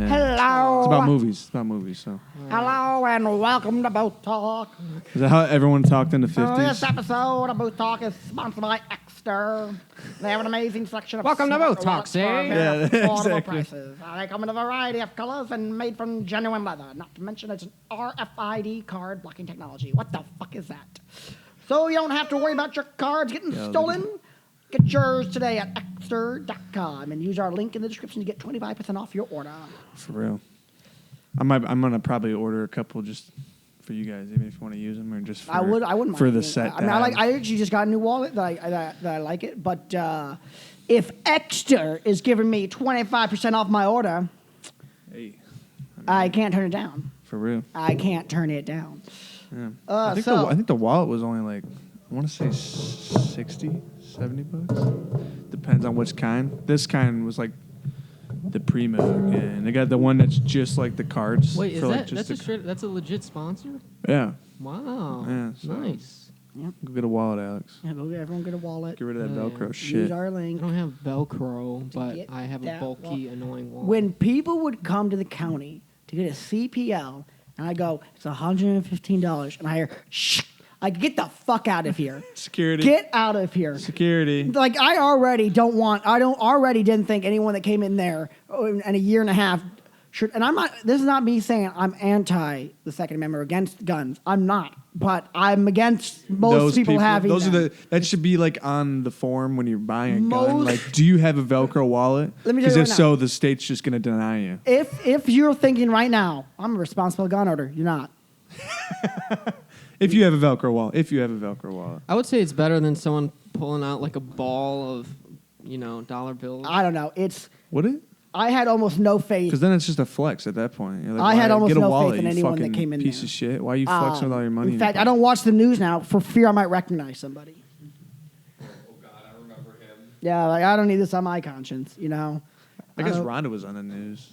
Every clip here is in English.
Yeah. Hello. It's about movies. It's about movies. So. Hello and welcome to Boat Talk. Is that how everyone talked in the 50s? This episode of Boat Talk is sponsored by EKSTER. They have an amazing selection of Welcome to smart Boat Talk, wallets see? for very Yeah, affordable exactly. prices. They come in a variety of colors and made from genuine leather. Not to mention it's an RFID card blocking technology. What the fuck is that? So you don't have to worry about your cards getting stolen. Get yours today at EKSTER.com and use our link in the description to get 25% off your order. For real. I'm gonna probably order a couple just for you guys, even if you want to use them or just for, I wouldn't for mind the it. set. I mean, I actually just got a new wallet that I like it, but if EKSTER is giving me 25% off my order, Hey, I can't turn it down. for real. I can't turn it down. Yeah. Uh, I so- think the wallet was only like, I want to say 60, 70 bucks. Depends on which kind. This kind was like the primo, and they got the one that's just like the cards. Wait, is for, like, that just that's a legit sponsor? Yeah. Wow. Yeah, so- Nice. Go get a wallet, Alex. Yeah, everyone get a wallet. Get rid of that Yeah. Velcro Use shit. our I link. don't have Velcro, but get I have a that bulky, annoying wallet. When people would come to the county to get a CPL, and I go, it's $115, and I hear, shh, like, get the fuck out of here. Security. Get out of here. Security. Like, I already didn't think anyone that came in there in a year and a half should, and I'm not, this is not me saying I'm anti the Second Amendment or against guns. I'm not, but I'm against most people having those them. are that should be like on the form when you're buying a gun. Most- Like, do you have a Velcro wallet? Let me tell Because you if right so, the state's just gonna deny you. If you're thinking right now, I'm a responsible gun owner, you're not. If you have a Velcro wallet. I would say it's better than someone pulling out like a ball of, dollar bills. I don't know. Would it? I had almost no faith. Because then it's just a flex at that point. You're like, I had why- almost get a no wallet, faith in you anyone that fucking came in piece there. of shit. Why are you flexing with all your money? In fact, I don't watch the news now for fear I might recognize somebody. Oh God, I remember him. Yeah, like I don't need this on my conscience, I guess don't- Rhonda was on the news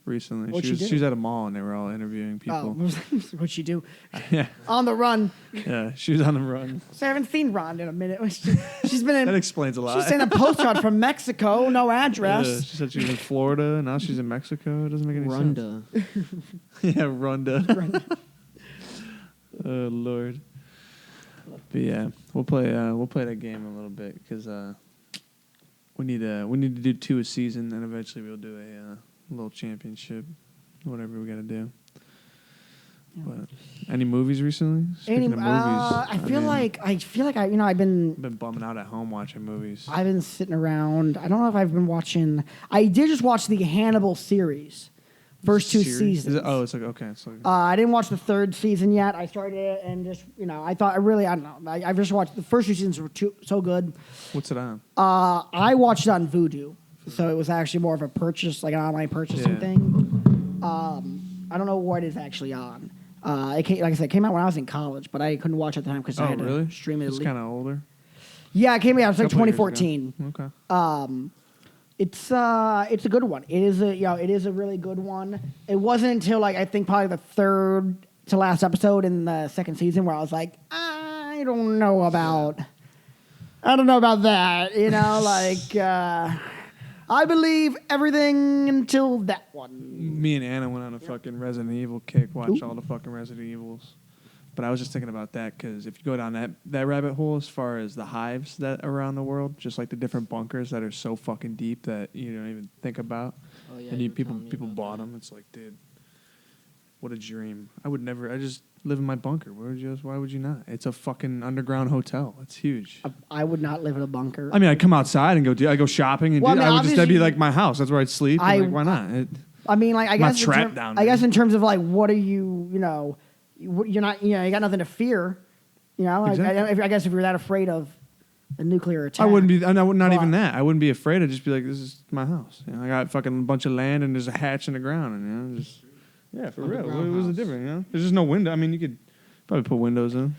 recently. What'd she do? She was at a mall and they were all interviewing Oh, people. what'd she do? Yeah, On the run. yeah. She was on the run. I haven't seen Ron in a minute. She's been That in. explains a lot. She's in a postcard from Mexico, no Yeah, address. she said she was in Florida, and now she's in Mexico. It doesn't make any sense. Runda. Yeah, Rhonda. Oh Lord. But yeah, we'll play that game a little bit because we need to do 2 a season, and eventually we'll do a little championship, whatever we got to do. But any movies recently? Speaking of movies, I feel like I've been I've been bumming out at home watching movies. sitting around. I don't know if I've been watching. I did just watch the Hannibal series, first 2 Series? seasons. Is it, it's like okay, it's like I didn't watch the 3rd season yet. I started it and just I thought I don't know. I just watched the first 2 seasons were so good. what's it on? I watched it on Vudu, so it was actually more of a purchase, like an online purchasing Yeah. thing. I don't know what it's actually on. Like I said, it came out when I was in college, but I couldn't watch it at the time because I Oh had really? to stream it. It's kind of older. Yeah, it came out. It was like Couple years ago. 2014. Okay. It's a good one. It is a really good one. It wasn't until I think probably the 3rd to last episode in the 2nd season where I was like, I don't know about that. I believe everything until that one. Me and Anna went on a fucking Resident Evil kick, watched all the fucking Resident Evils. But I was just thinking about that because if you go down that rabbit hole as far as the hives that are around the world, just like the different bunkers that are so fucking deep that you don't even think about, Oh, yeah, and you were people telling me about bought that. them. It's like, dude, what a dream! I would never. I just live in my bunker. Why would you not? It's a fucking underground hotel. It's huge. I would not live in a bunker. I mean, I come outside and I go shopping and Well, that'd be obviously- like my house. That's where I'd sleep. Why not? I mean, like, I not guess trapped down I guess there. in terms of like, what are you you're not, you got nothing to fear. Exactly. I guess if you're that afraid of a nuclear attack, I wouldn't be. Not even Well, that. I wouldn't be afraid. I'd just be like, "This is my house. I got fucking bunch of land and there's a hatch in the ground, and just for real. Underground What was the house. difference? There's just no window. I mean, you could probably put windows in.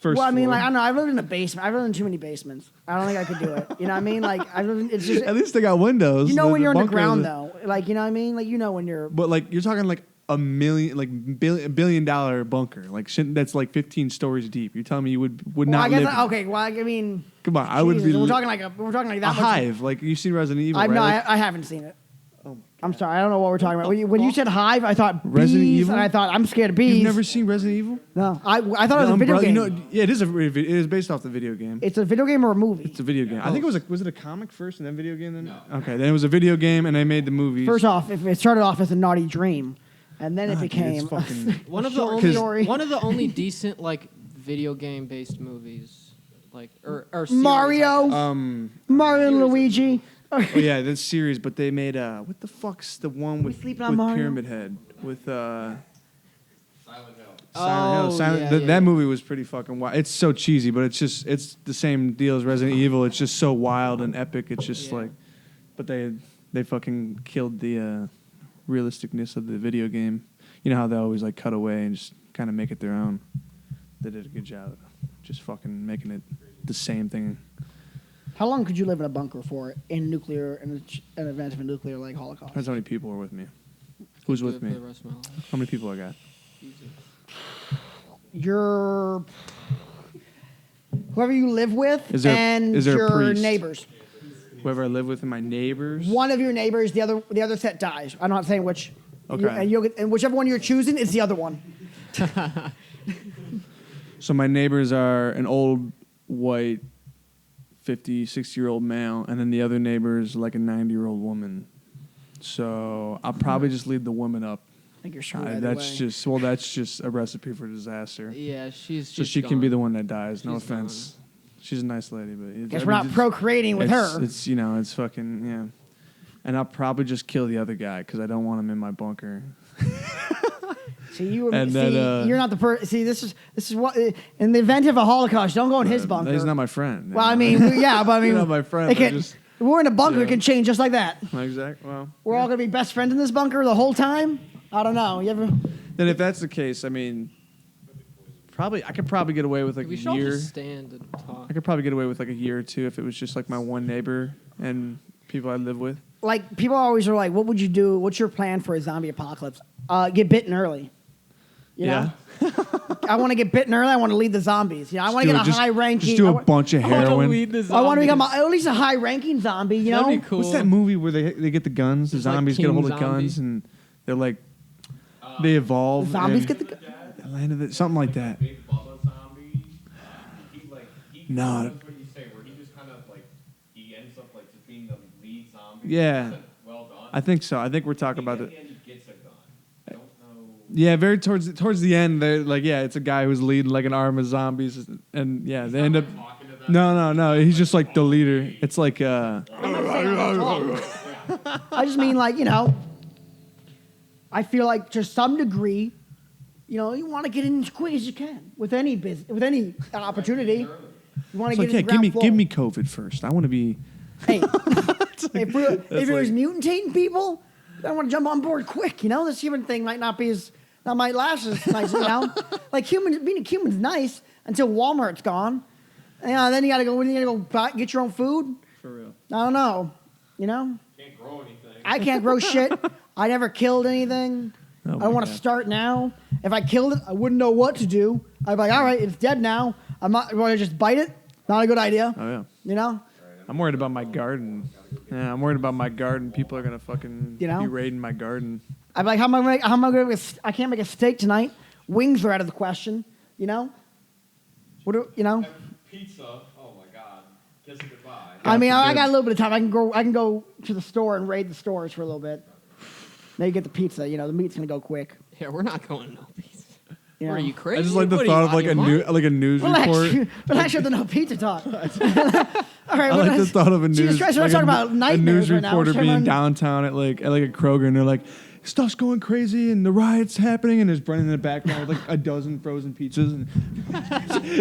First Well, I mean, floor. like, I don't know. I've lived in a basement. I've lived in too many basements. I don't think I could do it. You know what I mean? Like, it's just, at least they got windows. when you're bunkers underground, are- though. Like, you know what I mean? Like, when you're. But like, you're talking like $1 billion bunker, like shit that's like 15 stories deep. You're telling me you would Well, not I guess, live? okay, well, I mean. Come on, I would be. We're talking like that a much. hive. Like you've seen Resident Evil, I right? no, Like, I haven't seen it. oh my I'm sorry, I don't know what we're talking about. When you said Hive, I thought Resident bees, Evil? and I thought I'm scared of bees. You've never seen Resident Evil? No, I thought it was a video game. Yeah, it is based off the video game. It's a video game or a movie? It's a video game. I think was it a comic first and then video game then? No. Okay, then it was a video game and they made the movies. First off, if it started off as a naughty dream, and then it became one of the only decent like video game based movies, like or series, Mario, Mario and Luigi. Oh yeah, that series. But they made what the fuck's the one with Pyramid Head with Silent Silent Hill. Hill. That movie was pretty fucking wild. It's so cheesy, but it's the same deal as Resident Evil. It's just so wild and epic. It's just like, but they fucking killed the realisticness of the video game. You know how they always like cut away and just kind of make it their own. They did a good job, just fucking making it the same thing. How long could you live in a bunker for in an event of a nuclear like holocaust? Depends how many people are with me. Who's with me? How many people I got? Whoever you live with is there your a priest? Neighbors. Whoever I live with and my neighbors. One of your neighbors, the other set dies. I'm not saying which. Okay. And whichever one you're choosing is the other one. So my neighbors are an old white 50, 60-year-old male, and then the other neighbor is like a 90-year-old woman. So I'll probably just leave the woman up. I think you're sure. That's just a recipe for disaster. Yeah, so she can be the one that dies. No offense. She's a nice lady, but guess we're not procreating with her. It's it's fucking yeah. And I'll probably just kill the other guy because I don't want him in my bunker. See, you're not the person. See, this is what in the event of a Holocaust, don't go in his bunker. He's not my friend. Well, I mean, but I mean, he's not my friend. We're in a bunker. It can change just like that. Exactly. Well, we're all gonna be best friends in this bunker the whole time. I don't know. Then if that's the case, I mean, I could probably get away with like a year. We should just stand and talk. I could probably get away with like a year or two if it was just like my one neighbor and people I live with. Like people always are like, "What would you do? What's your plan for a zombie apocalypse?" Get bitten early. You know? I want to get bitten early. I want to lead the zombies. You know, I want to get a high ranking. Just do a bunch of heroin. I want to become at least a high ranking zombie. You know, that'd be cool. What's that movie where they get the guns? The zombies get a hold of guns and they're like they evolve. The zombies get the guns. Something like that. No. What you say, where he just kind of like he ends up like just being the lead zombie. Yeah. Well done. I think so. I think we're talking about it. He gets a gun. I don't know. Yeah, very towards the end, they're like, it's a guy who's leading like an arm of zombies, and they end up. No. He's just like the leader. It's like. I just mean like I feel like to some degree, you want to get in as quick as you can with any with any opportunity. You want to get in the ground floor. Give me COVID first. I want to be. Hey, if it was mutating people, I want to jump on board quick. This human thing might not last as nice. Like being a human's nice until Walmart's gone. Then you gotta go get your own food. For real. I don't know. Can't grow anything. I can't grow shit. I never killed anything. I don't want to start now. If I killed it, I wouldn't know what to do. I'd be like, all right, it's dead now. I'm not going to just bite it. Not a good idea. Oh yeah. I'm worried about my garden. Yeah, I'm worried about my garden. People are gonna fucking be raiding my garden. I'm like, how am I gonna? I can't make a steak tonight. Wings are out of the question. What do Pizza. Oh my God. Kiss it goodbye. I mean, I got a little bit of time. I can go to the store and raid the stores for a little bit. Then you get the pizza. The meat's gonna go quick. Yeah, we're not going to no pizza. Are you crazy? I just like the thought of like a news report. Relax with the no pizza talk. All right, I like the thought of a news. Jesus Christ, we're talking about nightmares a news right now. reporter being downtown at like a Kroger, and they're like, stuff's going crazy, and the riot's happening, and there's Brennan in the background with like a dozen frozen pizzas, and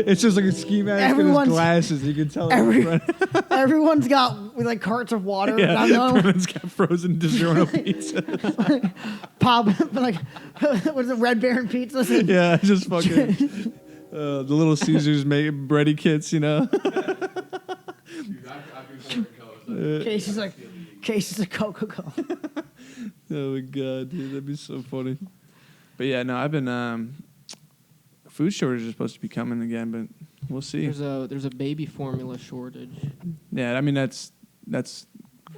it's just like a ski mask and his glasses. You can tell. Everyone's got like carts of water. Yeah, Brennan's got frozen DiGiorno pizza. Pop, like what is it, Red Baron pizzas? Yeah, just fucking the Little Caesars bready kits, Cases of Coca-Cola. Oh my God, dude, that'd be so funny. But yeah, no, I've been. Food shortage is supposed to be coming again, but we'll see. There's a baby formula shortage. Yeah, I mean that's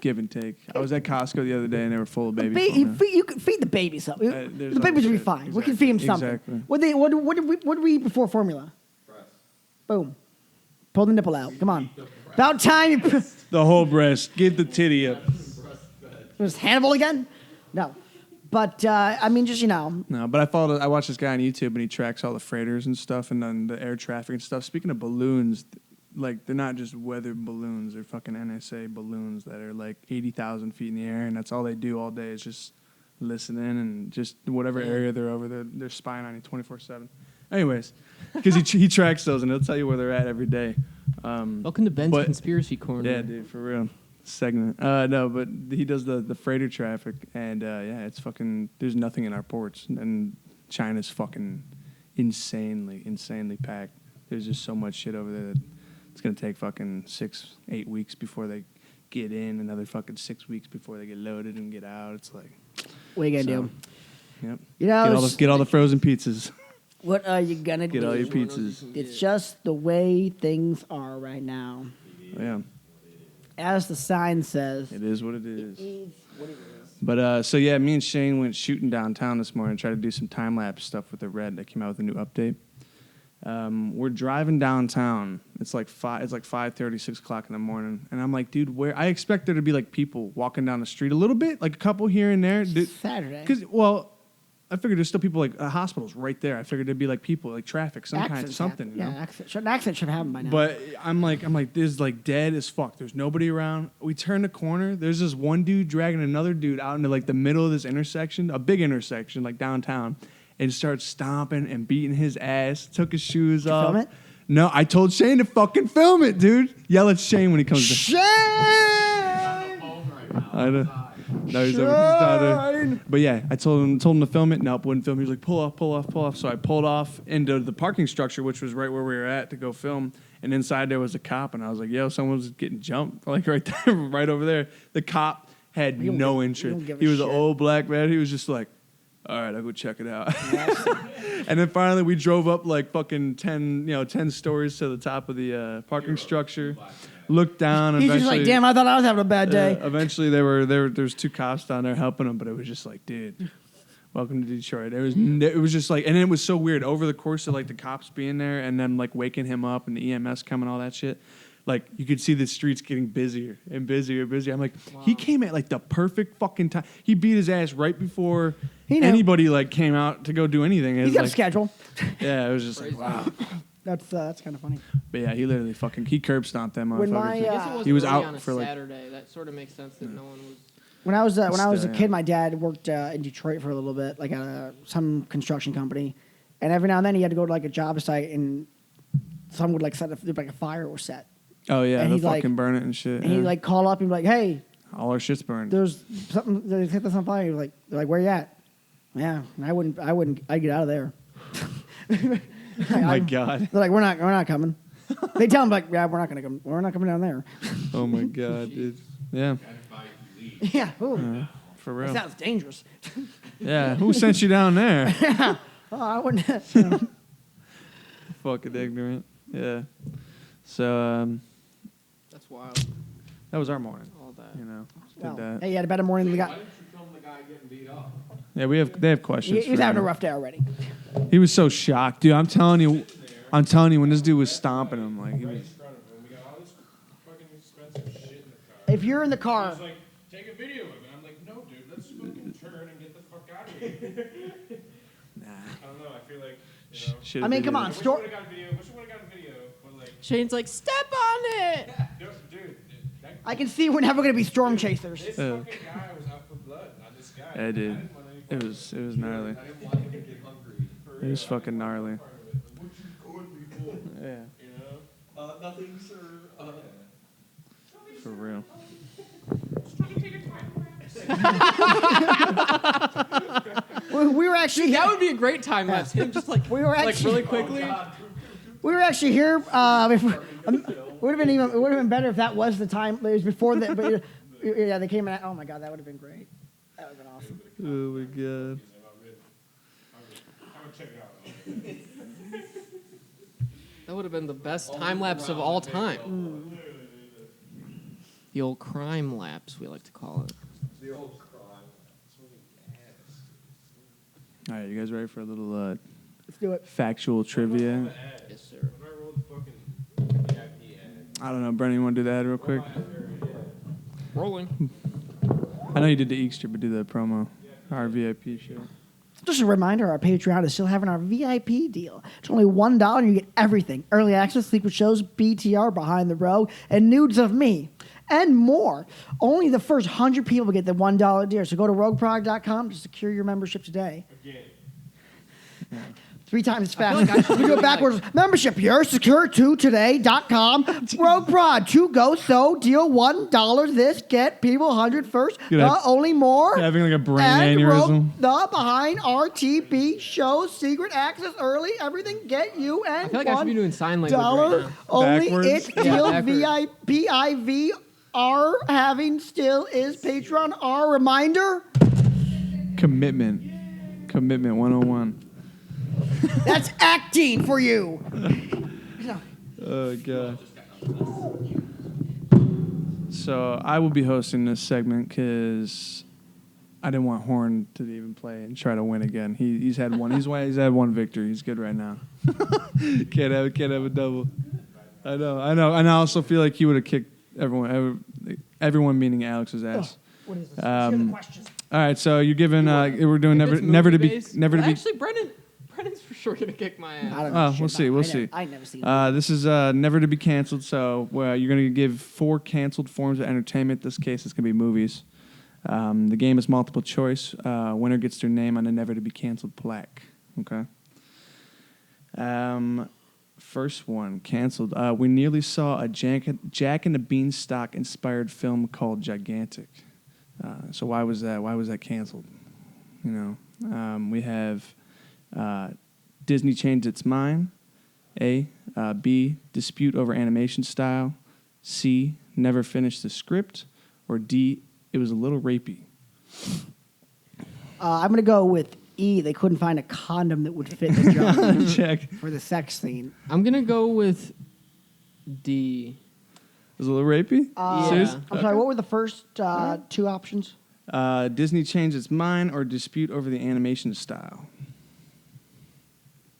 give and take. I was at Costco the other day and they were full of baby You formula. can feed the baby something. There's The babies other will be shit. fine. We can Exactly. feed them something. Exactly. What did we eat before formula? Boom. Pull the nipple out. Come on. About time you The whole breast. Get the titty up. was Hannibal again? No. But I mean, just No, but I watched this guy on YouTube and he tracks all the freighters and stuff and then the air traffic and stuff. Speaking of balloons, like they're not just weather balloons, they're fucking NSA balloons that are like 80,000 feet in the air and that's all they do all day is just listen in and just whatever area they're over, they're spying on you 24/7. Anyways, because he tracks those and he'll tell you where they're at every day. Welcome to Ben's Conspiracy Corner. Yeah, dude, for real. Segment. No, but he does the freighter traffic, and yeah, it's fucking. There's nothing in our ports, and China's fucking insanely packed. There's just so much shit over there that it's gonna take fucking 6-8 weeks before they get in, another fucking 6 weeks before they get loaded and get out. It's like, what are you gonna do? Yep. You know, Get all the frozen pizzas. what are you gonna do? Get all your pizzas. It's just the way things are right now. Yeah. As the sign says. It is what it is. What it is. But so yeah, me and Shane went shooting downtown this morning, tried to do some time lapse stuff with the Red that came out with a new update. We're driving downtown. It's like 5:30, 6 o'clock in the morning, and I'm like, dude, where? I expect there to be like people walking down the street a little bit, like a couple here and there. Saturday. I figured there's still people like hospitals right there. I figured there'd be like people like traffic, some kind of something. Happen. You know? Yeah, an accident should happen by now. But I'm like, this is like dead as fuck. There's nobody around. We turn the corner. There's this one dude dragging another dude out into like the middle of this intersection, a big intersection like downtown, and starts stomping and beating his ass. Took his shoes off. Film it? No, I told Shane to fucking film it, dude. Yell at Shane when he comes. Shane! I know. No, he's over. But yeah, I told him to film it. Nope, wouldn't film. He was like, pull off. So I pulled off into the parking structure, which was right where we were at to go film. And inside there was a cop, and I was like, yo, someone's getting jumped, like right there, right over there. The cop had no interest. He was an old black man. He was just like, all right, I'll go check it out. And then finally we drove up like fucking 10 stories to the top of the parking structure. Looked down. He's just like, damn, I thought I was having a bad day. Eventually, there's 2 cops down there helping him, but it was just like, dude, welcome to Detroit. It was just like, and it was so weird over the course of like the cops being there and then like waking him up and the EMS coming, all that shit. Like you could see the streets getting busier and busier and busier. I'm like, He came at like the perfect fucking time. He beat his ass right before anybody like came out to go do anything. He's got a schedule. Yeah, it was just like, wow. That's kind of funny. But yeah, he literally he curb stomped them When motherfuckers. my, I guess it wasn't he was really out on a for like Saturday. That sort of makes sense that no one was. When I was a Yeah. kid, my dad worked in Detroit for a little bit, like at some construction company, and every now and then he had to go to like a job site, and someone would like set like a fire was set, oh yeah, and they'll he'd, like- fucking burn it and shit. and he'd like call up and be like, "Hey, all our shit's burned. there's something. They set this on fire." They're like, "Where you at?" Yeah, I'd get out of there. Oh my god. They're like, "We're not coming." They tell him like, "Yeah, we're not gonna come. We're not coming down there." Oh my god, dude. Yeah, Yeah, ooh, for that real. sounds dangerous. Yeah, who sent you down there? Oh, I wouldn't. Fucking ignorant. Yeah. So That's wild. that was our morning. All that. You know, Well, did that. hey, you had a better morning than the Why guy. didn't you film the guy getting beat up? Yeah, they have questions. He was for having a him. rough day already. He was so shocked, dude. I'm telling you, when this dude was stomping him, like he Right in was. front of him. We got all this fucking expensive shit in the car. If you're in the car, He's like, take a video of it. I'm like, no, dude, let's fucking turn and get the fuck out of here. Nah. I don't know. I feel like, you know. Shit I mean, is come what on, it I is. wish we would have got a video. But like, Shane's like, step on it. dude, that, I can see we're never going to be storm chasers. this fucking guy was out for blood, not this guy. Yeah, I dude. didn't want any It was gnarly. I didn't want him to get hungry. For It was real. fucking gnarly. Part of it. Like, what you going before? Yeah, You know? Nothing, sir. for real. We were actually That would be a great time lapse. Him just like we were like actually really quickly. we were actually here. It would have been better if that was the time. It was before that. But yeah, they came in. Oh my god, that would have been great. That would have been awesome. Oh my god. I would check it out. That would have been the best time lapse of all time. The old crime laps, we like to call it. The old crime. All right, you guys ready for a little Let's do it. factual trivia? Yes, sir. I don't know, Brennan, you want to do the ad real quick? Rolling. I know you did the EKSTER, but do the promo. Our VIP show. Just a reminder, our Patreon is still having our VIP deal. It's only $1 and you get everything. Early access, secret shows, BTR, Behind the Row, and nudes of me. And more. Only the first 100 people get the $1 deal. So go to rogueprog.com to secure your membership today. Again. 3 times as fast. like I should We do do it backwards. Membership here, secure2today.com. Rogue Prod, 2 go, so deal $1 this, get people 100 first. You're like- Only more. Having like a brain And aneurysm. the behind RTB shows, secret access, early, everything, get you, and I feel like I should be doing sign language $1 right now. only. Backwards? It's Yeah, deal backwards. VIP are having still is Patreon. Our reminder. Commitment 101. That's acting for you. Oh, God. So I will be hosting this segment because I didn't want Horn to even play and try to win again. He's had one. He's had one victory. He's good right now. can't have a double. I know. And I also feel like he would have kicked everyone meaning Alex's ass. What is this? Let's hear the questions. All right, so you're giving. We're doing If it's never to be movie-based- never to be. Actually, Brennan's for sure gonna kick my ass. I don't know. Oh, shit we'll see. about it. We'll see. I never seen it. This is never to be canceled. So you're going to give 4 canceled forms of entertainment. This case, it's going to be movies. The game is multiple choice. Winner gets their name on a never to be canceled plaque. Okay. First one canceled. We nearly saw a Jack and the Beanstalk inspired film called Gigantic. So why was that? Why was that canceled? You know, we have. Disney changed its mind. A. B. Dispute over animation style. C. Never finished the script. Or D. It was a little rapey. I'm going to go with E. They couldn't find a condom that would fit the job Check. It for the sex scene. I'm gonna go with D. was a little rapey? Yeah. Serious? I'm sorry, what were the first 2 options? Disney changed its mind or dispute over the animation style.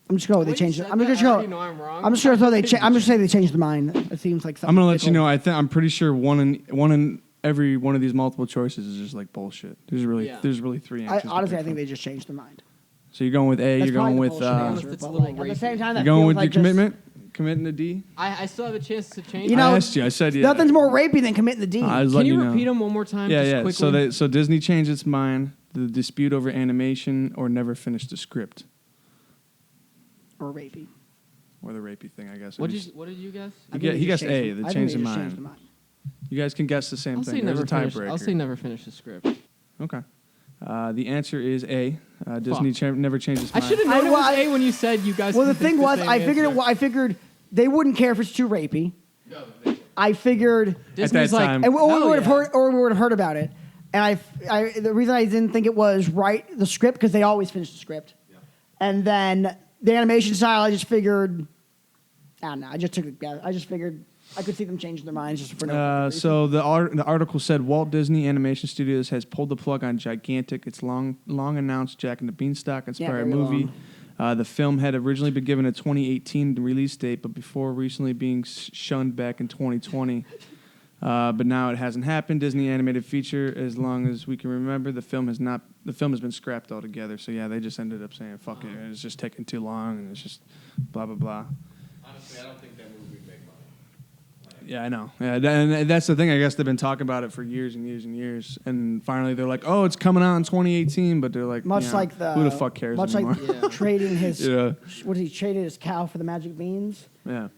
I'm just going with they Wait, changed it. said I'm that? just I going already to know I'm wrong. I'm just going to throw I'm just saying they changed their mind. It seems like something. I'm gonna let you fickle. know. I'm pretty sure one in every one of these multiple choices is just like bullshit. There's really 3 answers. Honestly, I think they just changed their mind. So you're going with A. That's You're going probably with. the bullshit answer, It's a but, little like, at the rapey. same time, You're that going feels with like your just- commitment. Committing to D. I still have a chance to change. You it. know, I asked you. I said yeah. Nothing's more rapey than committing the deed. I was Can letting you know. repeat them one more time? Yeah, just yeah. Quickly? So Disney changed its mind. The dispute over animation or never finished the script. Or rapey. Or the rapey thing, I guess. What did you guess? I think He they guessed just A, changed the I think change they of just mind. changed their mind. You guys can guess the same I'll thing. say There's a never finish. tiebreaker. I'll say never finish the script. Okay. The answer is A. Disney never changed its I mind. should have known it was I- A when you said you guys. Well, the can pick thing was, same I figured answer. I figured they wouldn't care if it's too rapey. I figured, Disney's that like, time- and or we hell would have yeah. heard, or we would have heard about it. And the reason I didn't think it was the script because they always finish the script, and then the animation style. I just figured, I don't know. I just took it. I just figured I could see them changing their minds just for no fucking reason. So the article said Walt Disney Animation Studios has pulled the plug on Gigantic. Its long announced Jack and the Beanstalk inspired very movie. The film had originally been given a 2018 release date, but before recently being shunned back in 2020. But now it hasn't happened. Disney animated feature, as long as we can remember, the film has been scrapped altogether. So yeah, they just ended up saying fuck it. It's just taking too long, and it's just blah blah blah. Honestly, I don't think that movie would make money. Yeah, I know. Yeah, and that's the thing. I guess they've been talking about it for years and years and years, and finally they're like, "Oh, it's coming out in 2018," but they're like, Much you know, like who the fuck cares much anymore? like Yeah. trading his Yeah. what did he traded his cow for the magic beans? Yeah,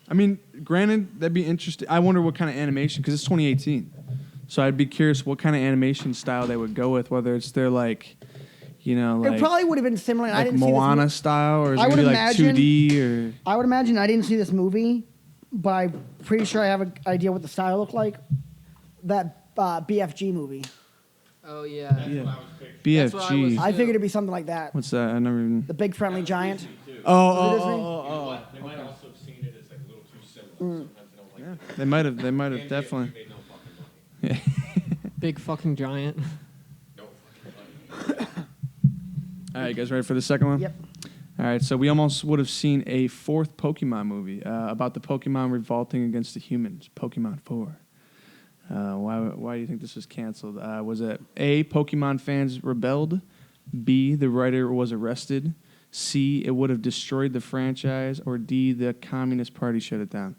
I mean, granted, that'd be interesting. I wonder what kind of animation, because it's 2018, so I'd be curious what kind of animation style they would go with. Whether it's their like, you know, like It probably would have been similar. I like didn't see Moana this style, or is I it gonna would be like imagine- 2D or? I would imagine I didn't see this movie, but I'm pretty sure I have an idea what the style looked like. That BFG movie. Oh yeah. Yeah. What I was picturing. That's what I was- BFG. I figured it'd be something like that. What's that? I never even. The Big Friendly Giant. Oh, Disney? You know what? They might also have seen it as like a little too similar. Sometimes they don't like it. They might have And definitely. BFG made no fucking money. Big fucking giant. No fucking funny. All right, you guys ready for the second one? Yep. All right, so we almost would have seen a fourth Pokemon movie about the Pokemon revolting against the humans, Pokemon 4. Why do you think this was canceled? Was it A, Pokemon fans rebelled, B, the writer was arrested, C, it would have destroyed the franchise, or D, the Communist Party shut it down?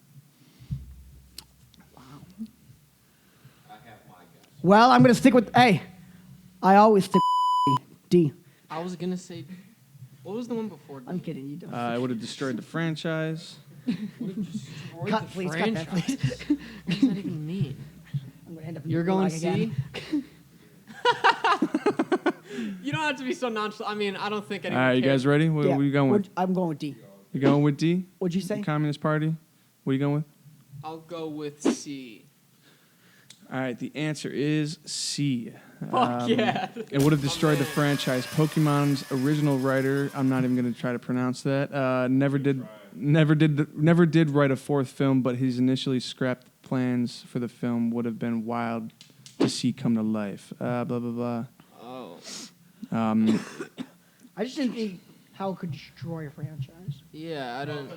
I have my guess. Well, I'm gonna stick with A. I always stick with D. I was gonna say, what was the one before? I'm kidding. You don't. It would have destroyed the franchise. Destroyed Cut, the please. Cut that, franchise. please. What does that even mean? I'm gonna end up in You're the going gulag C? again. You don't have to be so nonchalant. I mean, I don't think All anyone right, you cares. guys ready? What are you going with? I'm going with D. You going with D? What'd you say? The Communist Party? What are you going with? I'll go with C. All right, the answer is C. Fuck yeah. It would have destroyed the franchise. Pokemon's original writer, I'm not even going to try to pronounce that, never did write a fourth film, but his initially scrapped plans for the film would have been wild to see come to life. Blah, blah, blah. Oh. I just didn't think how it could destroy a franchise. Yeah, I don't.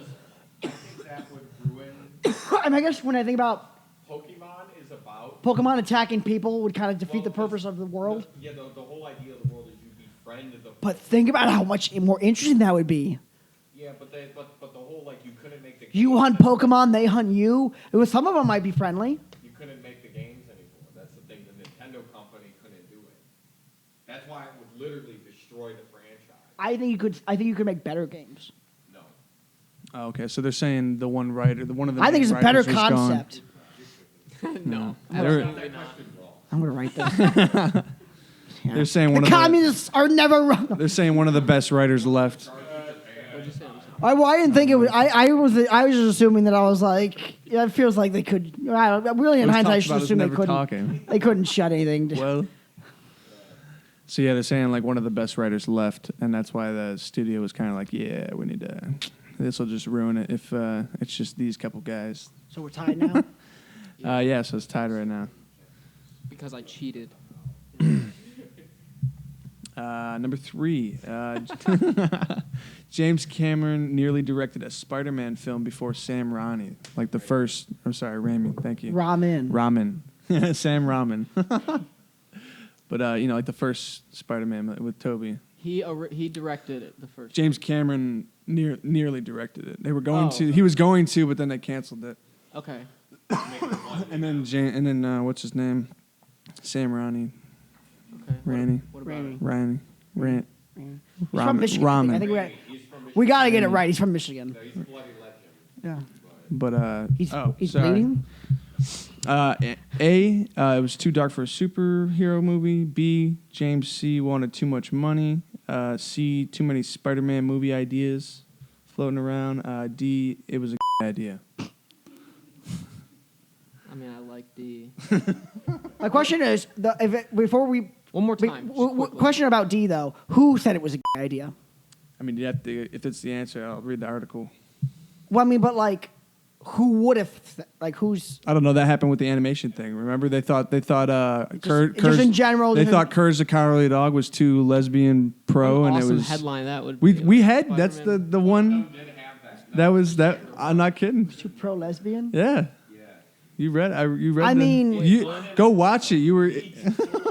I think that would ruin. I mean, I guess when I think about Pokemon is about. Pokemon attacking people would kind of defeat the Well, purpose of the world. Yeah, the whole idea of the world is you befriend the. But think about how much more interesting that would be. Yeah, but the whole like you couldn't make the. You games hunt anymore. Pokemon, they hunt you. It was some of them might be friendly. You couldn't make the games anymore. That's the thing. The Nintendo company couldn't do it. That's why it would literally destroy the franchise. I think you could make better games. No. Oh, okay, so they're saying the one writer, one of the I think main it's a better writers was gone. concept. No. They're, That question's wrong. I'm gonna write that. Yeah. they're saying The one of communists are never wrong. they're saying one of the best writers left. What'd you say? I'm sorry. I didn't think it was. I was just assuming that I was like, yeah, it feels like they could. I don't, really, in It was hindsight, I talked should about as assume they never couldn't. talking. They couldn't shut anything. Well, so yeah, they're saying like one of the best writers left, and that's why the studio was kind of like, yeah, we need to. This will just ruin it if it's just these couple guys. So we're tied now. Yeah, so it's tied right now. Because I cheated. Number 3, James Cameron nearly directed a Spider-Man film before Sam Raimi, like the first. I'm sorry, Raimi. Thank you. Ramen. Sam Ramen. But like the first Spider-Man with Tobey. He directed it the first. James Cameron nearly directed it. They were going Oh. to. He was going to, but then they canceled it. Okay. And then what's his name? Sam Raimi. Okay. Randy. What about Randy. it? Raimi. Rant. He's from Michigan. I think Ramen. He's from Michigan. we gotta get it right. He's from Michigan. No, he's a bloody legend. Yeah. But He's sorry. bleeding. It was too dark for a superhero movie. B, James C. wanted too much money. C, too many Spider-Man movie ideas floating around. D, it was a idea. I mean, I like D. My question is, before we One more time. just quickly. question about D though, who said it was a idea? I mean, you have to, if it's the answer, I'll read the article. Well, I mean, but like, who would have? Who's? I don't know. That happened with the animation thing. Remember, they thought Just in general. They just thought Courage the Cowardly Dog was too lesbian pro, What an and awesome it was headline that would be. we had that's Spider-Man. the one Did have that. that was that. I'm not kidding. too pro lesbian. Yeah. Yeah. You read I mean- you go watch it. You were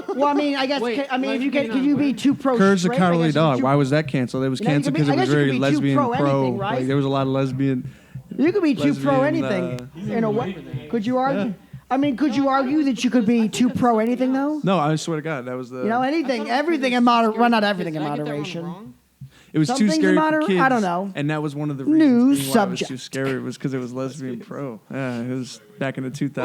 Well, I mean, I guess. Wait, I mean, if you lesbian could you on be where? too pro? Courage the straight, I Cowardly guess Dog. you- Why was that canceled? It was You know, you canceled could be- because I it was guess you could very be too lesbian pro pro. anything, right? Like, there was a lot of lesbian. You could be too pro lesbian, anything. In a way, could you argue? Yeah. I mean, could you argue that you could be too pro anything though? No, I swear to God, that was the. You know, I anything, thought it was everything for in scary well, not kids. everything in Did I get that one moderation. wrong? It was some too things scary in for kids. I don't know. And that was one of the News reasons why it was too subject. scary. It was because it was lesbian pro. Yeah, it was back in the 2000s.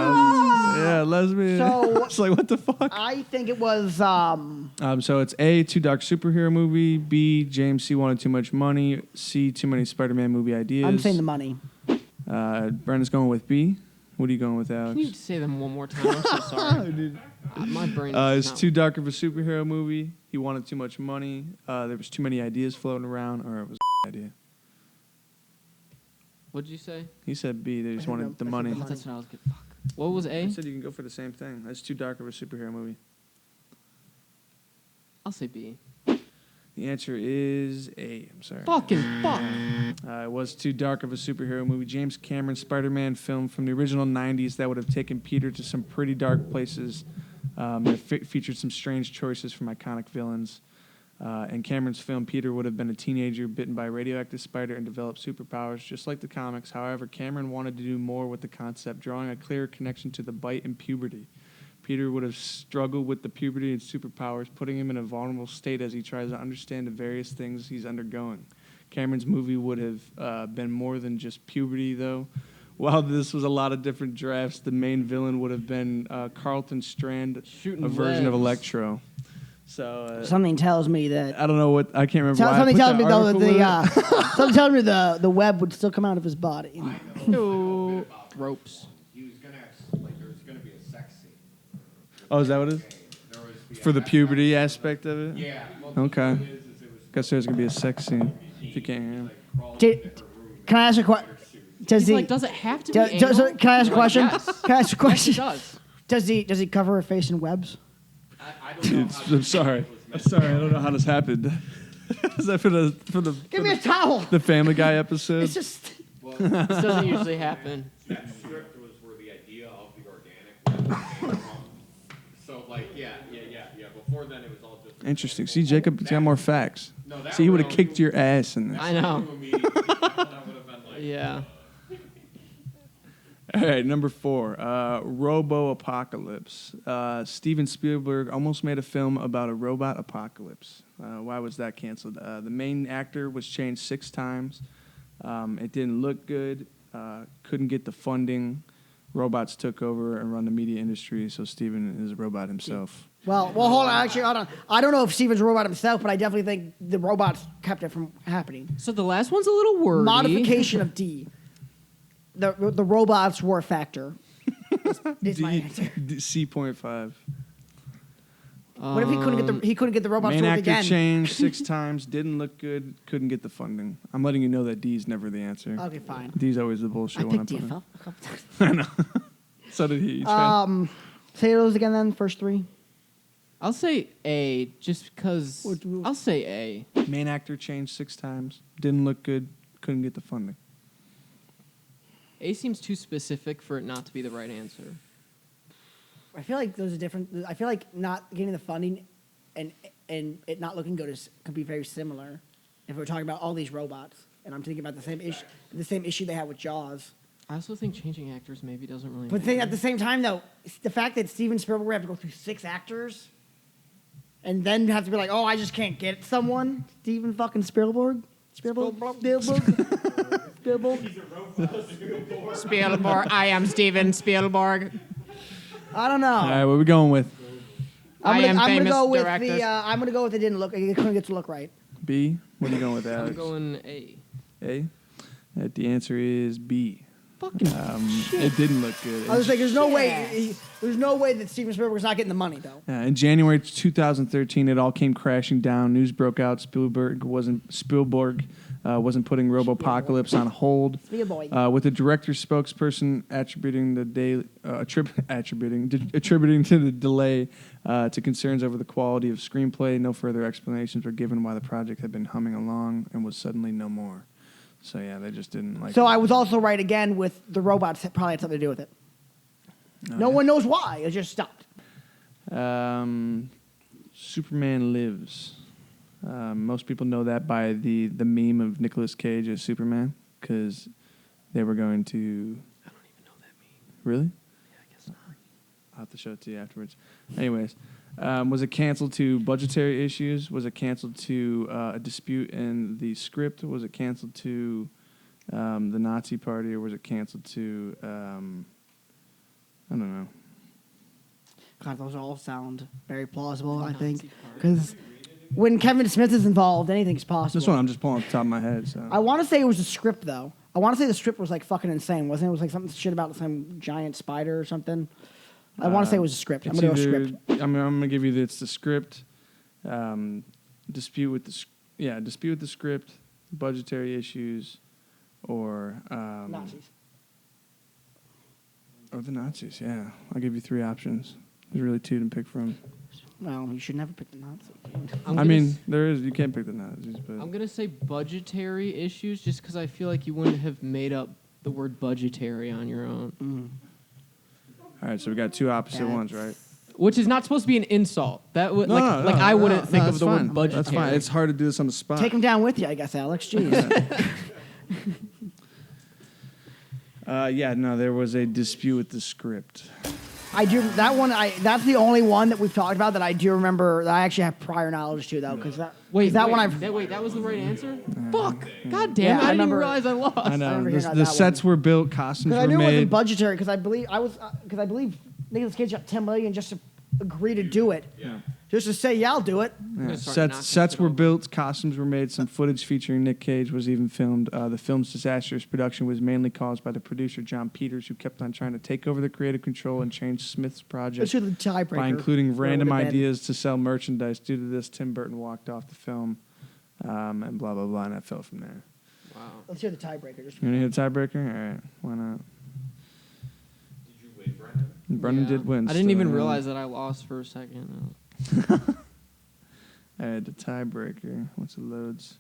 Yeah, lesbian. So- it's like, what the fuck? I think it was. So it's A, too dark superhero movie. B, James C. wanted too much money. C, too many Spider-Man movie ideas. I'm saying the money. Brandon's going with B. What are you going with, Alex? Can you say them one more time? I'm so sorry. My brain. is It's not- too dark of a superhero movie. He wanted too much money. There was too many ideas floating around, or it was an idea. What'd you say? He said B. They just I think wanted the I think money. the money. That's what I was good. Fuck. What was I A? said you can go for the same thing. That's too dark of a superhero movie. I'll say B. The answer is A. I'm sorry. Fucking fuck. It was too dark of a superhero movie. James Cameron's Spider-Man film from the original 90s that would have taken Peter to some pretty dark places. That featured some strange choices from iconic villains. In Cameron's film, Peter would have been a teenager bitten by a radioactive spider and developed superpowers, just like the comics. However, Cameron wanted to do more with the concept, drawing a clearer connection to the bite and puberty. Peter would have struggled with the puberty and superpowers, putting him in a vulnerable state as he tries to understand the various things he's undergoing. Cameron's movie would have been more than just puberty, though. While this was a lot of different drafts, the main villain would have been Carlton Strand, Shooting a version of webs. Electro. So Something tells me that. I don't know what I can't remember. Why Something I tells put me that though article in. that something tells me the web would still come out of his body. No. Ropes. He was gonna there was gonna be a sex scene. Oh, is that what it is? There was For the puberty aspect of it? Yeah. Well, Okay. the thing is it was Guess there's gonna be a sex scene. If you can't hear him. crawling Did- into her room. Can I ask a question? Does He's he? like, does it have to be does- anal? can I ask a question? Yes. Can I ask a Yes, question? it does. Does he cover her face in webs? I don't know It's, how I'm sorry. I'm sorry. I don't know how this happened. Is that for the Give me a towel. the Family Guy episode? It's just. Well, This doesn't usually happen. that script was where the idea of the organic web came from. So yeah. Before then, it was all just Interesting. See, Jacob's got more facts. No, that See, he would have really- kicked your ass in this. I know. That would have been like, Yeah. All right, number 4, Robo-Apocalypse. Steven Spielberg almost made a film about a robot apocalypse. Why was that canceled? The main actor was changed 6 times. It didn't look good. Couldn't get the funding. Robots took over and run the media industry, so Steven is a robot himself. Well, hold on. Actually, hold on. I don't know if Steven's a robot himself, but I definitely think the robots kept it from happening. So the last one's a little wordy. Modification of D. The robots were a factor. Is my answer. C.5. What if he couldn't get the robots Main to work actor again? changed 6 times, didn't look good, couldn't get the funding. I'm letting you know that D's never the answer. Okay, fine. D's always the bullshit I one. picked DFL a couple times. I know. So did he. Say those again then, first 3. I'll say A, just because. I'll say A. Main actor changed 6 times, didn't look good, couldn't get the funding. A seems too specific for it not to be the right answer. I feel like those are different. I feel like not getting the funding and it not looking good could be very similar if we're talking about all these robots. And I'm thinking about the same issue they had with Jaws. I also think changing actors maybe doesn't really. But at the same time, though, the fact that Steven Spielberg would have to go through 6 actors and then have to be like, oh, I just can't get someone. Steven fucking Spielberg. Spielberg. Spielberg. I am Steven Spielberg. I don't know. All right, what are we going with? I am I'm gonna famous go with directors. I'm gonna go with it didn't look. It couldn't get to look right. B? What are you going with, Alex? I'm going A. A? The answer is B. Fucking. It didn't look good. I was like, there's no way. There's no way that Steven Spielberg was not getting the money though. In January 2013, it all came crashing down. News broke out. Spielberg wasn't putting Robopocalypse on hold. Spielberg. With the director's spokesperson attributing to the delay to concerns over the quality of screenplay. No further explanations were given why the project had been humming along and was suddenly no more. So yeah, they just didn't like. So it. I was also right again with the robots. That probably had something to do with it. No one knows why. It just stopped. Superman Lives. Most people know that by the meme of Nicolas Cage as Superman, because they were going to. I don't even know that meme. Really? Yeah, I guess not. I'll have to show it to you afterwards. Anyways, was it canceled to budgetary issues? Was it canceled to a dispute in the script? Was it canceled to the Nazi Party, or was it canceled to I don't know. God, those all sound very plausible. I think Nazi Party. because when Kevin Smith is involved, anything's possible. This one I'm just pulling off the top of my head. So I want to say it was the script though. I want to say the script was like fucking insane, wasn't it? It was like something shit about some giant spider or something. I want to say it was a script. I'm it's gonna go either- script. I'm gonna give you it's the script, dispute with the script, budgetary issues, or Nazis. Or the Nazis, yeah. I'll give you 3 options. There's really 2 to pick from. Well, you should never pick the Nazis. I mean, there is. You can't pick the Nazis, but I'm gonna say budgetary issues, just because I feel like you wouldn't have made up the word budgetary on your own. All right, so we got 2 opposite ones, right? Which is not supposed to be an insult. That would No, I wouldn't think of that's the fine. word budgetary. That's fine. It's hard to do this on the spot. Take him down with you, I guess, Alex. Jeez. Yeah, no, there was a dispute with the script. I do that one. That's the only one that we've talked about that I do remember. That I actually have prior knowledge to though, because that one I've. That was the right answer. Fuck! God damn! Yeah, I didn't even remember- realize I lost. I know. remember hearing about The that sets were built, costumes Because were I knew it wasn't made. budgetary. Because I believe Nicolas Cage got $10 million just to agree to do it. Yeah. Just to say, yeah, I'll do it. Yeah, gonna start knocking sets shit were over. built, costumes were made, some footage featuring Nick Cage was even filmed. The film's disastrous production was mainly caused by the producer, John Peters, who kept on trying to take over the creative control and change Smith's project Let's do the tiebreaker. by including Where it random would've been. ideas to sell merchandise. Due to this, Tim Burton walked off the film, and blah, blah, blah, and that fell from there. Wow. Let's hear the tiebreaker. Just You want to hear the tiebreaker? All right, why not? Did you win, Brennan? Brennan Yeah. did win. I didn't still, even yeah. realize that I lost for a second. All right, the tiebreaker. Once it loads.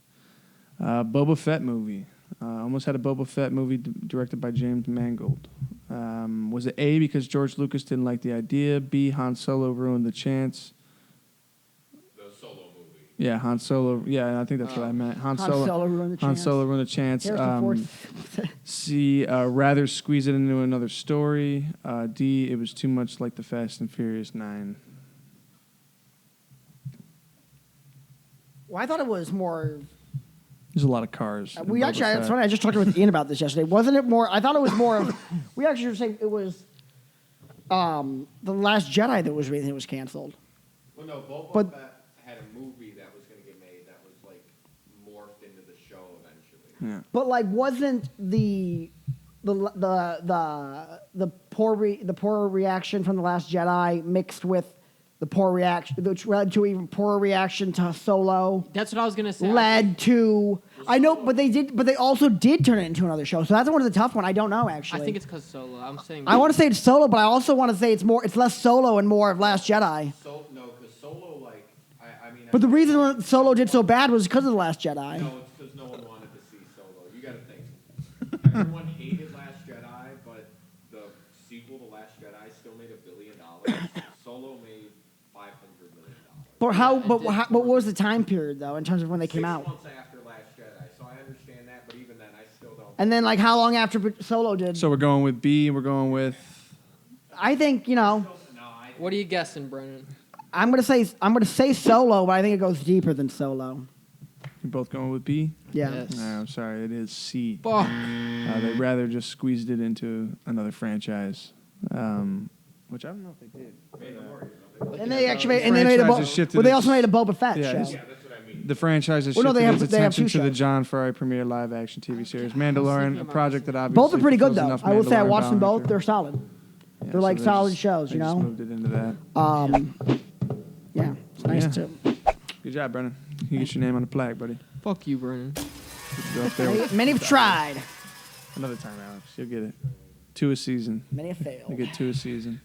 Boba Fett movie. Almost had a Boba Fett movie directed by James Mangold. Was it A, because George Lucas didn't like the idea? B, Han Solo ruined the chance? The Solo movie. Yeah, Han Solo. Yeah, I think that's what I meant. Han Solo ruined the Han chance. Solo ruined the chance. Harrison Ford. C, rather squeeze it into another story. D, it was too much like the Fast and Furious 9. Well, I thought it was more. There's a lot of cars. in We Boba actually, it's Fett. funny. I just talked with Ian about this yesterday. Wasn't it more? I thought it was more of. We actually were saying it was. The Last Jedi that was canceled. Well, no, Boba But- Fett had a movie that was going to get made that was like morphed into the show eventually. Yeah. But like, wasn't the poor reaction from the Last Jedi mixed with the poor reaction, which led to even poorer reaction to Solo, That's what I was gonna say. led to. I know, but they also did turn it into another show. So that's one of the tough one. I don't know actually. I think it's because Solo. I'm saying. I want to say it's Solo, but I also want to say it's less Solo and more of Last Jedi. So no, because Solo, like, I mean. But the reason Solo did so bad was because of the Last Jedi. No, it's because no one wanted to see Solo. You got to think. Everyone hated Last Jedi, but the sequel to Last Jedi still made $1 billion. Solo made $500 million. But what was the time period though in terms of when they came 6 out? months after Last Jedi, so I understand that, but even then, I still don't. And then like how long after Solo did? So we're going with B, and we're going with... I think No, What are you guessing, Brennan? I'm gonna say Solo, but I think it goes deeper than Solo. You're both going with B? Yeah. Yes. No, I'm sorry. It is C. Fuck. They rather just squeezed it into another franchise, which I don't know if they did. And they actually made, and they made a Franchises shifted well, they it. also made a Boba Fett Yeah, show. it's- Yeah, that's what I mean. The franchise has Well, no, shifted they have- its they have attention two to the shows. John Ferrari premiere live-action TV series thinking Mandalorian, a about project that obviously Both are pretty good fulfills though. enough I will say I Mandalorian watched them both. bounty. They're solid. Yeah, They're like they solid just- shows, they you just know? moved it into that. Yeah, it's nice Yeah. to. Good job, Brennan. You get your name on the plaque, buddy. Fuck you, Brennan. Go up there with Many have tried. another time, Alex. You'll get it. 2 a season. Many have You failed. get 2 a season.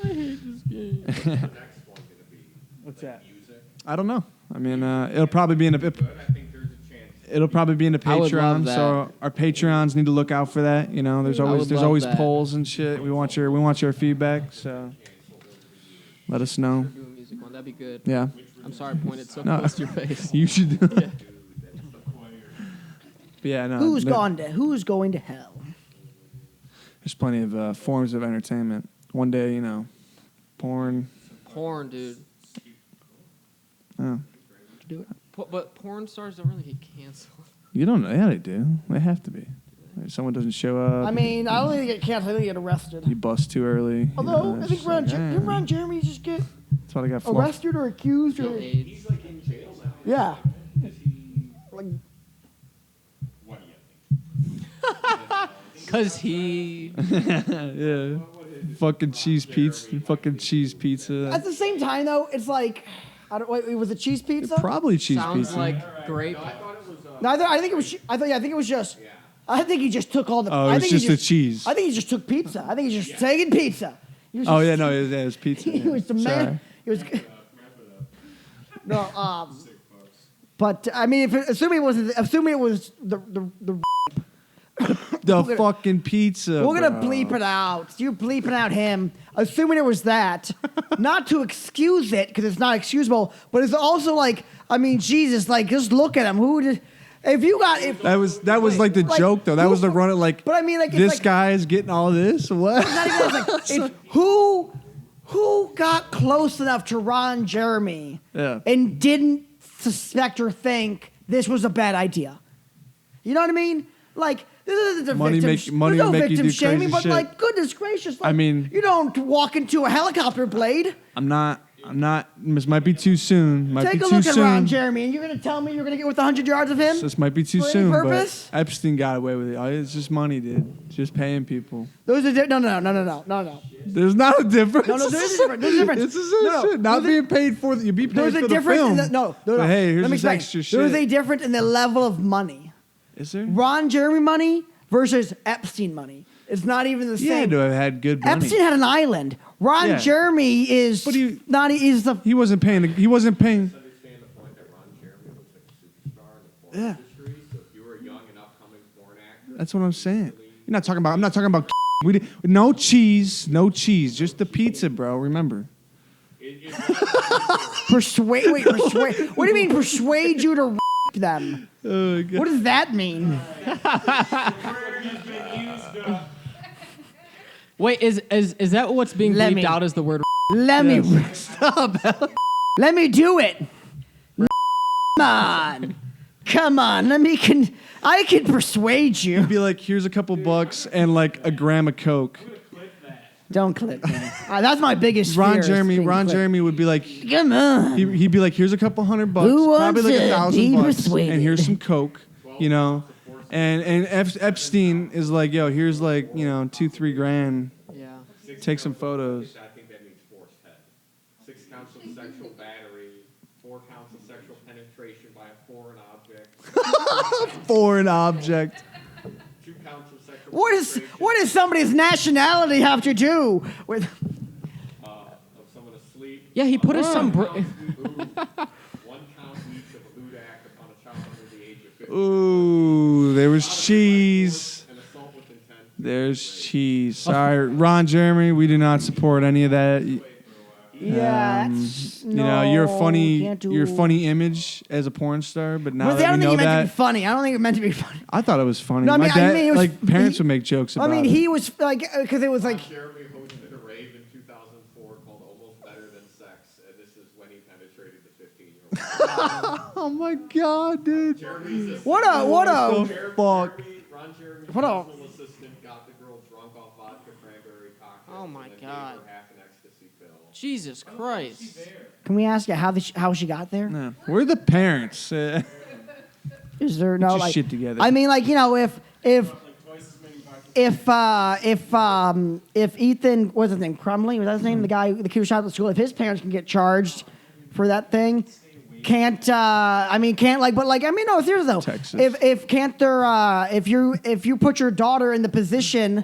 What's the next one going to be? What's Like that? music? I don't know. I mean, it'll probably be in the. Good. I think there's a chance. It'll probably be in the I would love Patreon, that. so our Patreons need to look out for that. You know, there's I would always love that. polls and shit. We want your feedback. So let us know. Do a music one. That'd be good. Yeah, I'm sorry, I pointed so No. close to your face. you should. But yeah, no. Who's there- going to hell? There's plenty of forms of entertainment. One day, you know, porn. Porn, dude. Oh, But porn stars don't really get canceled. you don't know? Yeah, they do. They have to be. If someone doesn't show up. I mean, I don't think they get canceled. I think they get arrested. you bust too early. Although I it's think just like, Ron Jeremy just get That's why they got fluff. arrested or accused or AIDS. He's like in jail now. yeah. Is he? Like, What do you think? Cause he. Yeah. Fucking cheese pizza. Fucking cheese pizza. at the same time though, it's like I don't. Wait, was it cheese pizza? Probably cheese Sounds pizza. like grape. I thought it was. No, I think it was. I think it was just. I think he just took all the. Oh, it's just the cheese. I think he just took pizza. I think he's just taking pizza. Oh yeah, no, it was pizza. He was the man. He was. No, but I mean, assuming it was the fucking pizza. we're gonna bleep it out. You're bleeping out him. Assuming it was that, not to excuse it because it's not excusable, but it's also like, I mean, Jesus, like just look at him. Who did? If you got that was like the joke though. That was the run of like. But I mean, like this like, guy is getting all this. What? Not even like, it's who got close enough to Ron Jeremy and didn't suspect or think this was a bad idea. You know what I mean? Like this isn't a money victim. Money there's no make you victim do shaming, crazy but shit. like goodness gracious, like, I mean, you don't walk into a helicopter blade. I'm not. This might be too soon. Take a look at Ron Jeremy, and you're gonna tell me you're gonna get with 100 yards of him? This might be too for any soon, purpose? but Epstein got away with it. It's just money, dude. Just paying people. Those are no. There's not a difference. No, there's a difference. There's a difference. It's the same shit. Not being paid for you be paid There's for a the difference. film. No. But hey, here's Let me this explain. extra shit. There's a difference in the level of money. Is there? Ron Jeremy money versus Epstein money. It's not even the He same. had to have had good money. Epstein had an island. Ron Jeremy is But He wasn't paying. He wasn't paying. Understand the point that Ron Jeremy was like a superstar in the porn industry. So if you were a young and upcoming porn actor, That's what I'm saying. I'm not talking about. No cheese. Just the pizza, bro. Remember. persuade. What do you mean persuade you to them? Oh, God. What does that mean? Wait, is that what's being Let bleeped me- out as the word? Let me stop. Let me do it. Come on. I can persuade you. Be like, here's a couple bucks and like a gram of Coke. Don't clip me. That's my biggest fear. Ron is Jeremy being clipped. would be like, Come on. he'd be like, here's a couple $100, Who probably wants like to be $1,000, persuaded? and here's some Coke, you know. And Epstein is like, yo, here's like, $2-3 grand. Yeah. Take some photos. I think that means forced head. 6 counts of sexual battery, 4 counts of sexual penetration by a foreign object. Foreign object. 2 counts of sexual What does somebody's nationality have to do with? of someone asleep. Yeah, he put us some. 1 count each of a lewd act upon a child under the age of 15. Ooh, there was cheese. An assault with intent. There's cheese. Sorry, Ron Jeremy, we do not support any of that. Yeah, Your funny image as a porn star, but now I that don't we think know it meant to that, be funny. I don't think it meant to be funny. I thought it was funny. No, I My mean, dad, it was, parents would make jokes about it. he was like, because it was like, Jeremy hosted a rave in 2004 called Almost Better Than Sex, and this is when he penetrated the 15-year-old. Oh my God, dude. what a Fuck. Ron Jeremy's What a- personal assistant got the girl drunk off vodka cranberry cocktails. Oh my and then God. Gave her half an ecstasy pill. Jesus Christ. Can we ask you how she got there? No, we're the parents. Is there no your like shit together. I mean, like, if Ethan, what's his name, Crumley, was that his name? The kid who shot at the school. If his parents can get charged for that thing, no, seriously though. Texas. If you put your daughter in the position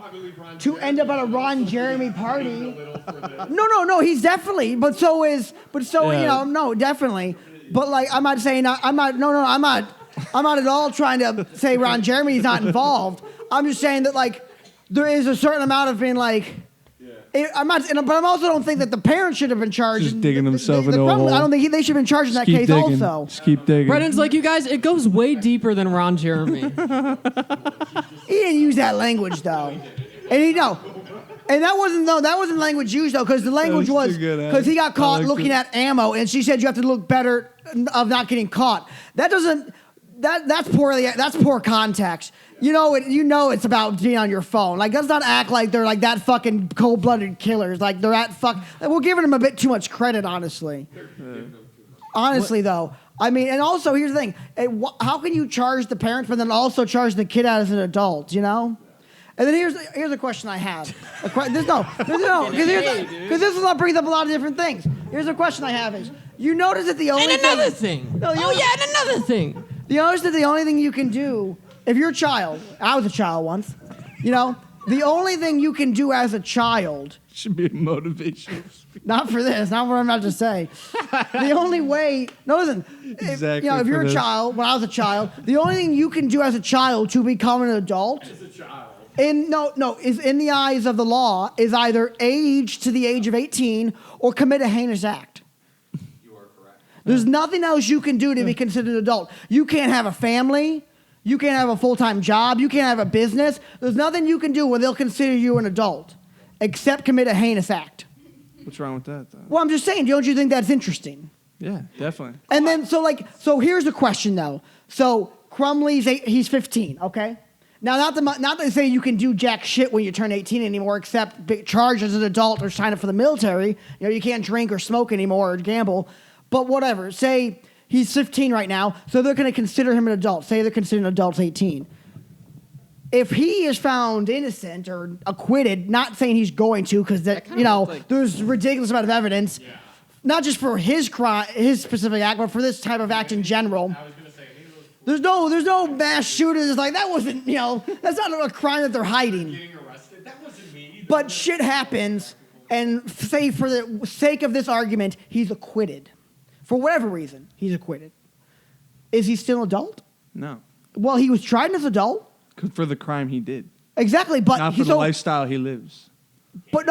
to end up at a Ron Jeremy party. No, he's definitely, no, definitely. But like, I'm not at all trying to say Ron Jeremy's not involved. I'm just saying that like, there is a certain amount of being like, but I also don't think that the parents should have been charged. Just digging themselves into a hole. I don't think they should have been charged in that case digging. also. Just keep digging. Brennan's like, you guys, it goes way deeper than Ron Jeremy. He didn't use that language though, and that wasn't language used though, because the language was too good, because he got caught liked looking it. at ammo, and she said you have to look better of not getting caught. That's poor context. It's about being on your phone. Like, let's not act like they're like that fucking cold-blooded killers. Like they're we're giving them a bit too much credit, honestly. Honestly, though. I mean, and also here's the thing: how can you charge the parents, but then also charge the kid as an adult? And then here's a question I have. Because this is what brings up a lot of different things. Here's a question I have: is you notice that the only And another thing. No, And another thing. you notice that the only thing you can do if you're a child, I was a child once, you know, the only thing you can do as a child Should be a motivation. not for this, not what I'm about to say. The only way, no, listen. Exactly If for you're a this. child, when I was a child, the only thing you can do as a child to become an adult, As a child. is in the eyes of the law, is either age to the age of 18 or commit a heinous act. You are correct. There's nothing else you can do to be considered an adult. You can't have a family. You can't have a full-time job. You can't have a business. There's nothing you can do where they'll consider you an adult, except commit a heinous act. What's wrong with that, though? Well, I'm just saying, don't you think that's interesting? Yeah, definitely. And then, so here's the question, though. So he's 15, okay? Now, not to say you can do jack shit when you turn 18 anymore, except be charged as an adult or sign up for the military. You know, you can't drink or smoke anymore or gamble. But whatever. Say he's 15 right now, so they're going to consider him an adult. Say they're considering adults 18. If he is found innocent or acquitted, not saying he's going to, because there's ridiculous amount of evidence, not just for his crime, his specific act, but for this type of act in general. I was going to say, maybe those There's no mass shooters. Like that wasn't, that's not a crime that they're hiding. getting arrested, that wasn't me. But shit happens, and say for the sake of this argument, he's acquitted. For whatever reason, he's acquitted. Is he still an adult? No. Well, he was tried as an adult. For the crime he did. Exactly, but Not for the lifestyle he lives. But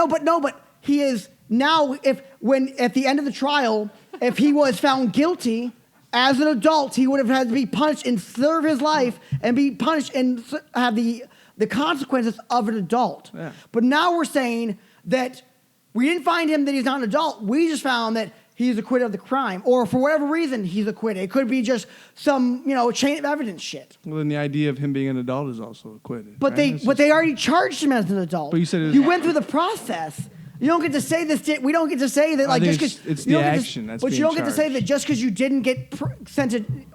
he is now. When at the end of the trial, if he was found guilty as an adult, he would have had to be punished and serve his life and be punished and have the consequences of an adult. Yeah. But now we're saying that we didn't find him that he's not an adult. We just found that he's acquitted of the crime, or for whatever reason he's acquitted. It could be just some chain of evidence shit. Well, then the idea of him being an adult is also acquitted. But right? they already charged him as an adult. But you said you went through the process. You don't get to say this. We don't get to say that I just think because it's the action that's But you being don't get to say that just because you didn't get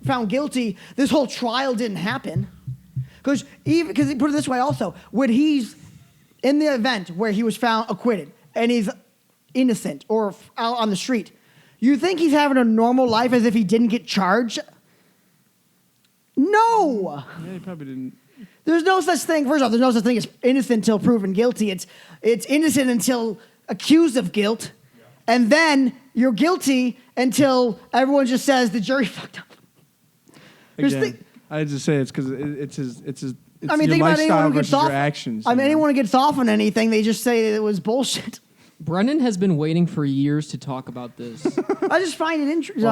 found guilty, this whole trial didn't happen. Because put it this way, also when he's in the event where he was found acquitted and he's innocent or out on the street, you think he's having a normal life as if he didn't get charged? No. Yeah, he probably didn't. There's no such thing. First off, there's no such thing as innocent until proven guilty. It's innocent until accused of guilt, and then you're guilty until everyone just says the jury fucked up. Again, I just say it's because it's your think about lifestyle anyone who versus gets off. your actions. Anyone who gets off on anything, they just say it was bullshit. Brennan has been waiting for years to talk about this. I just find it interesting.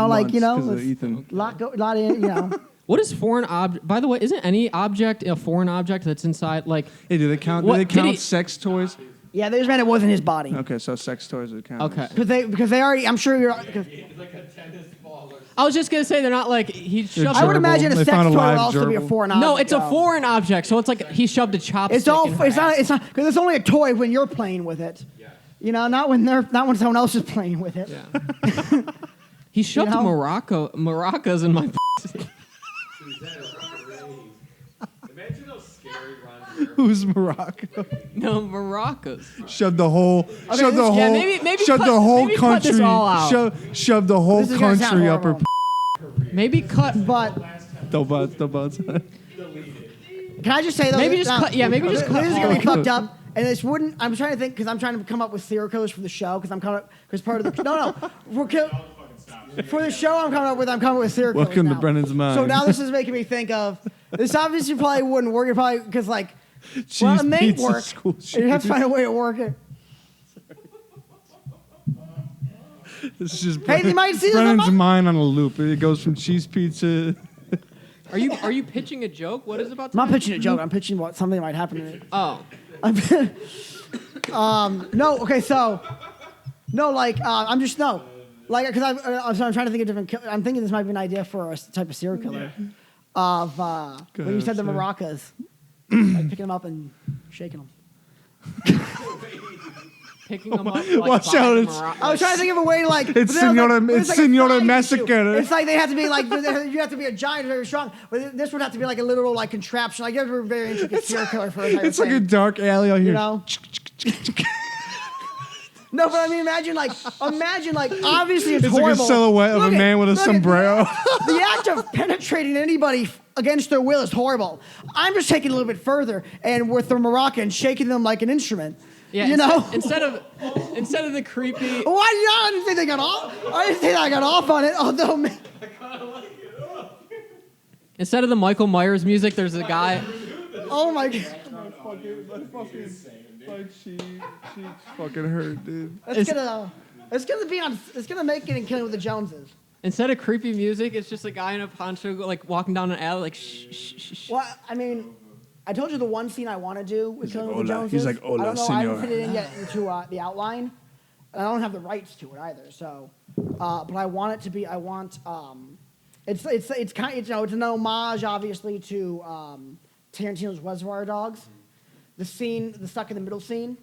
Ethan. lot of. What is foreign object? By the way, isn't any object a foreign object that's inside? Like, Hey, do they count? What- Do they did count he- sex toys? Yeah, they just meant it wasn't his body. Okay, so sex toys would count. okay. Because they already. I'm sure you're. Like a tennis ball or I was just gonna say they're not like he shoved. I would gerbil. imagine a They sex found a toy would live also be a gerbil. foreign object. No, it's a though. foreign object, so it's like he shoved a chopstick. It's all. in her It's not. ass. It's not because it's only a toy when you're playing with it. Yeah. Not when someone else is playing with it. Yeah. He shoved maracas in my. Imagine how scary Ron Who's Morocco? No, maracas. Shoved the whole. Shoved the whole. yeah, maybe Shoved cut- the whole maybe cut this country. all out. Shoved the whole This is gonna sound country up her. horrible. Maybe cut. But The butts. can I just say though? Maybe that- just cut- yeah, maybe just cut This is gonna be all- fucked up. And this wouldn't. I'm trying to think because I'm trying to come up with serial killers for the show because part of the no. For the show I'm coming up with serial killers. Welcome to now. Brennan's Mind. So now this is making me think of this. Obviously, probably wouldn't work. It probably because Cheese it may pizza work. school You have to shooters. find a way to work it. This is just Hey, you might see this on Brennan's my- mind on a loop. It goes from cheese pizza. Are you pitching a joke? What is it about? I'm not pitching a joke. I'm pitching what something might happen to me. Oh, No, okay, so no, I'm just no, because I'm trying to think of different. I'm thinking this might be an idea for a type of serial killer. Of when you said the maracas, like picking them up and shaking them. picking them up. Like Watch by out, the it's- maracas. I was trying to think of a way to It's but then I was Senora- but it's like a Senora size issue. Massacre. It's like they have to be like you have to be a giant, very strong. But this would have to be like a literal contraption. Like you have to be a very intricate serial killer for a type It's of like a thing. dark alley out here. You know. No, but I mean, imagine like, obviously it's It's horrible. like a silhouette of a man with a sombrero. The act of penetrating anybody against their will is horrible. I'm just taking it a little bit further, and with the maraca shaking them like an instrument. Yeah, you know? Instead of the creepy. Why? I didn't think they got off. I didn't think I got off on it. Although, Instead of the Michael Myers music, there's a guy. oh my god. My cheeks fucking hurt, dude. It's gonna make it in Killing with the Joneses. Instead of creepy music, it's just a guy in a poncho like walking down an alley like shh, shh, shh, shh. Well, I mean, I told you the one scene I want to do with Killing with the "Hola." Joneses. He's like, "Hola, I don't know. I haven't señor." fit it in yet into the outline. And I don't have the rights to it either. So, but I want it to be. I want. It's kind. It's an homage, obviously, to Tarantino's Reservoir Dogs. The scene, the stuck in the middle scene.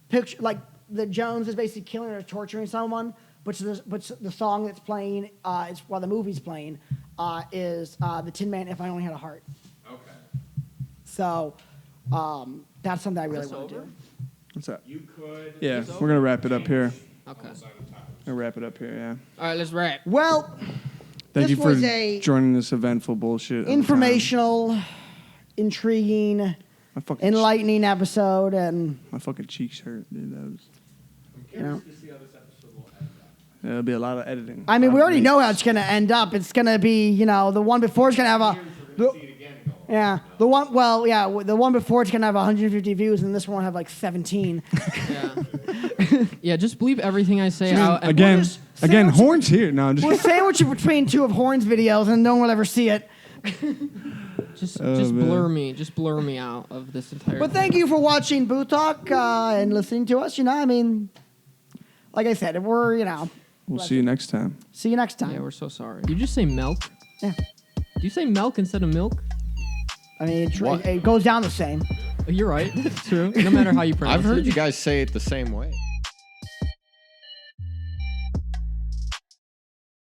Picture like the Jones is basically killing or torturing someone, but the song that's playing is while the movie's playing is the Tin Man. If I Only Had a Heart. Okay. So that's something I really want to do. What's that? You could. Yeah, we're gonna wrap it up here. Okay. Gonna wrap it up here. Yeah. All right, let's wrap. Well, Thank this you for was a joining this eventful bullshit. of a time. informational, intriguing, My fucking enlightening episode, and my fucking cheeks hurt, dude. That was. I'm curious to see how this episode will end up. There'll be a lot of editing. I mean, we already know how it's going to end up. It's going to be, the one before is going to have a. We're gonna see it again going. Yeah, the one. Well, yeah, the one before it's gonna have 150 views, and this one will have like 17. Yeah. Yeah, just bleep everything I say out. And Again, just again, sandwich- Horn's here. No, I'm just. We'll sandwich it between two of Horn's videos, and no one will ever see it. just man. blur me out of this entire. But thank you for watching Boo Talk and listening to us. I mean, like I said, we're We'll see you next time. see you next time. Yeah, we're so sorry. You just say milk? Yeah. Do you say milk instead of milk? I mean, it goes down the same. You're right. It's true. No matter how you pronounce I've it. heard you guys say it the same way.